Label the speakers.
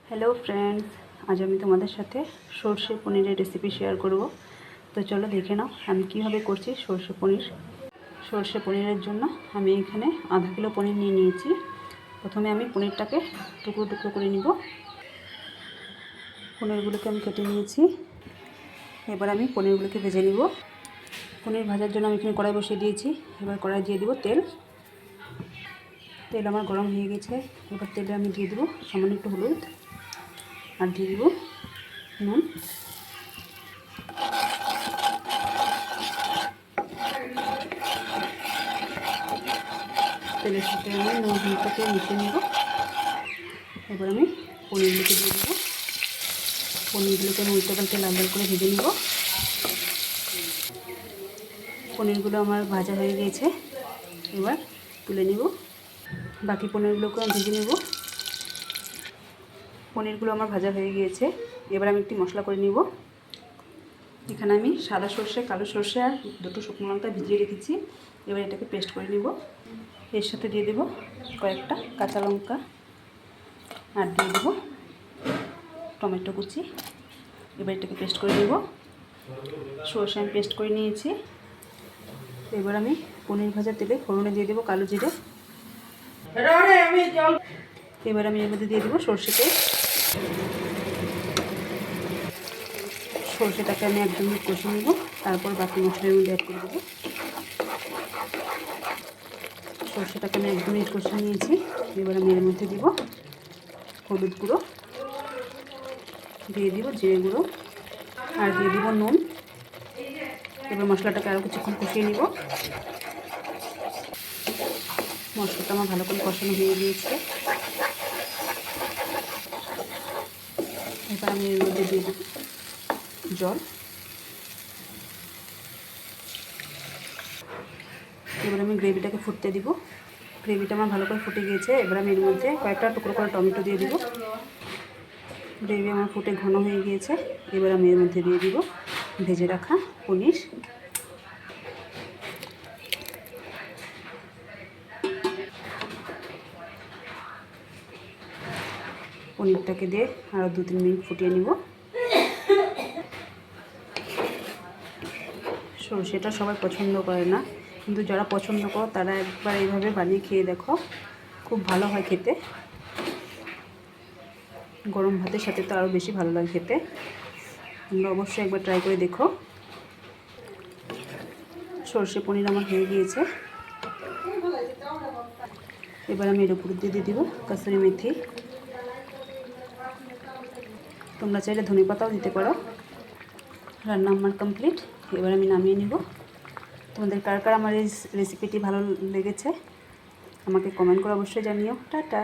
Speaker 1: Hello friends, আজ আমি তোমাদের সাথে সর্ষে পনিরের রেসিপি শেয়ার করব। তো চলো দেখে নাও আমি কীভাবে করছি সর্ষে পনির। সর্ষে পনিরের জন্য আমি এখানে আধা কিলো পনির নিয়ে নিয়েছি। প্রথমে আমি পনিরটাকে টুকরো টুকরো করে নিব। পনিরগুলোকে আমি কেটে নিয়েছি। এবার আমি পনিরগুলোকে ভেজে নিব। পনির ভাজার জন্য আমি এখানে কড়াই বসিয়ে দিয়েছি। এবার কড়াই দিয়ে দিব তেল। তেল আমার গরম হয়ে গেছে। এবার তেলে আমি দিয়ে দেবো সামান্য একটু হলুদ আর দিয়ে দিব নুন। তেলের সাথে আমি নুনটাকে মিশিয়ে নেব। এবার আমি পনিরগুলোকে দিয়ে দেবো। পনিরগুলোকে আমি উল্টে পাল্টে লাল লাল করে ভেজে নেব। পনিরগুলো আমার ভাজা হয়ে গিয়েছে। এবার তুলে নেব। বাকি পনিরগুলোকে আমি ভেজে নেব। পনিরগুলো আমার ভাজা হয়ে গিয়েছে। এবার আমি একটি মশলা করে নেব। এখানে আমি সাদা সর্ষে, কালো সর্ষে আর দুটো শুকনো লঙ্কা ভিজিয়ে রেখেছি। এবার এটাকে পেস্ট করে নেব। এর সাথে দিয়ে দেব কয়েকটা কাঁচা লঙ্কা আর দিয়ে দেব টমেটো কুচি। এবার এটাকে পেস্ট করে নেব। সর্ষে আমি পেস্ট করে নিয়েছি। এবার আমি পনির ভাজা তেলে ফোড়নে দিয়ে দেবো কালো জিরে। এবার আমি এর মধ্যে দিয়ে দেবো সর্ষে তেল। সর্ষেটাকে আমি একদম কষে নেব। তারপর বাকি মশলার মধ্যে অ্যাড করে দেবো। সর্ষেটাকে আমি একদমই কষে নিয়েছি। এবার আমি এর মধ্যে দিব হলুদ গুঁড়ো, দিয়ে দিব জিরে গুঁড়ো আর দিয়ে দিব নুন। এবার মশলাটাকে আরও কিছুক্ষণ কষিয়ে নিব। মশলাটা আমার ভালো করে কষানো হয়ে গিয়েছে। এবার আমি এর মধ্যে দিয়ে দেব জল। এবার আমি গ্রেভিটাকে ফুটতে দিব। গ্রেভিটা আমার ভালো করে ফুটে গিয়েছে। এবার আমি এর মধ্যে কয়েকটা টুকরো করে টমেটো দিয়ে দিব। গ্রেভি আমার ফুটে ঘন হয়ে গিয়েছে। এবার আমি এর মধ্যে দিয়ে দিব ভেজে রাখা পনির। পনিরটাকে দিয়ে আরও 2-3 মিনিট ফুটিয়ে নিব। সর্ষেটা সবাই পছন্দ করে না, কিন্তু যারা পছন্দ করো তারা একবার এইভাবে বানিয়ে খেয়ে দেখো, খুব ভালো হয় খেতে। গরম ভাতের সাথে তো আরও বেশি ভালো লাগে খেতে। তোমরা অবশ্যই একবার ট্রাই করে দেখো। সর্ষে পনির আমার হয়ে গিয়েছে। এবার আমি এর উপর দিয়ে দিব কাসুরি মেথি। তোমরা চাইলে ধনেপাতাও দিতে পারো। রান্না আমার কমপ্লিট। এবার আমি নামিয়ে নিব। তোমাদের কার কার আমার এই রেসিপিটি ভালো লেগেছে আমাকে কমেন্ট করে অবশ্যই জানিও। টাটা।